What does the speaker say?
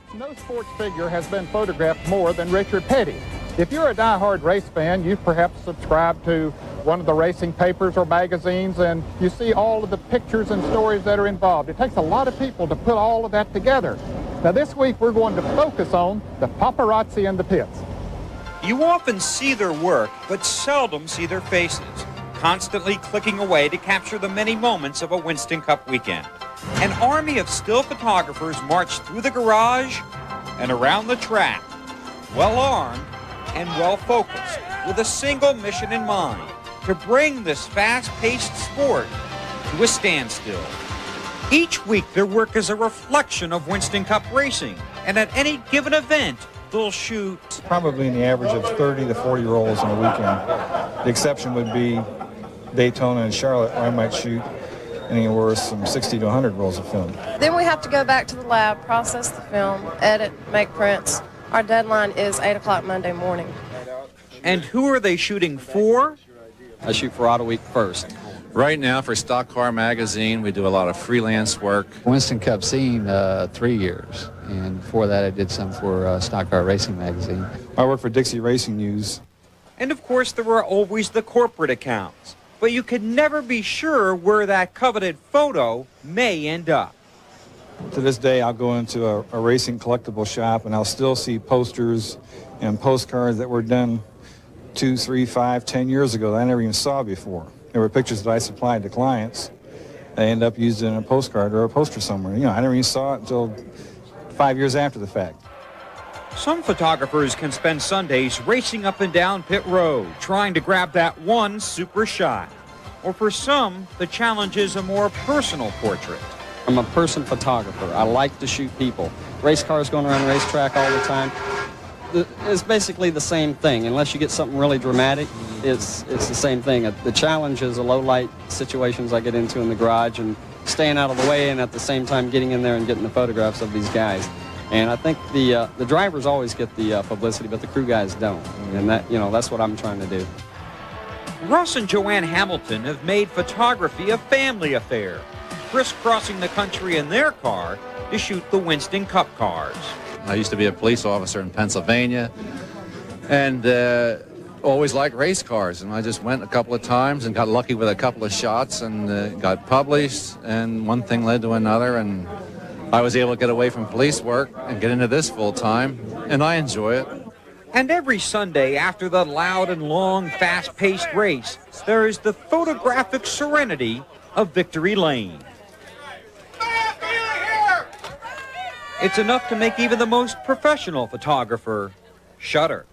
Perhaps no sports figure has been photographed more than Richard Petty. If you're a die-hard race fan, you've perhaps subscribed to one of the racing papers or magazines, and you see all of the pictures and stories that are involved. It takes a lot of people to put all of that together. Now this week we're going to focus on the paparazzi in the pits. You often see their work, but seldom see their faces, constantly clicking away to capture the many moments of a Winston Cup weekend. An army of still photographers march through the garage and around the track, well-armed and well-focused, with a single mission in mind, to bring this fast-paced sport to a standstill. Each week, their work is a reflection of Winston Cup racing, and at any given event, they'll shoot probably in the average of 30 to 40-year-olds in a weekend. The exception would be Daytona and Charlotte, where I might shoot anywhere from 60 to 100 rolls of film. Then we have to go back to the lab, process the film, edit, make prints. Our deadline is 8 o'clock Monday morning. And who are they shooting for? I shoot for Auto Week first. Right now for Stock Car Magazine, we do a lot of freelance work. Winston Cup Scene, 3 years. And before that, I did some for Stock Car Racing Magazine. I work for Dixie Racing News. And of course, there are always the corporate accounts. But you can never be sure where that coveted photo may end up. To this day, I'll go into a racing collectible shop and I'll still see posters and postcards that were done 2, 3, 5, 10 years ago that I never even saw before. There were pictures that I supplied to clients. They end up used in a postcard or a poster somewhere. You know, I never even saw it until 5 years after the fact. Some photographers can spend Sundays racing up and down pit road, trying to grab that one super shot. Or for some, the challenge is a more personal portrait. I'm a person photographer. I like to shoot people. Race cars going around the racetrack all the time. It's basically the same thing. Unless you get something really dramatic, it's the same thing. The challenge is the low light situations I get into in the garage and staying out of the way, and at the same time getting in there and getting the photographs of these guys. And I think the drivers always get the publicity, but the crew guys don't. And that's what I'm trying to do. Russ and Joanne Hamilton have made photography a family affair, crisscrossing the country in their car to shoot the Winston Cup cars. I used to be a police officer in Pennsylvania and always liked race cars. And I just went a couple of times and got lucky with a couple of shots and got published. And one thing led to another. And I was able to get away from police work and get into this full time. And I enjoy it. And every Sunday after the loud and long, fast-paced race, there is the photographic serenity of Victory Lane. It's enough to make even the most professional photographer shudder.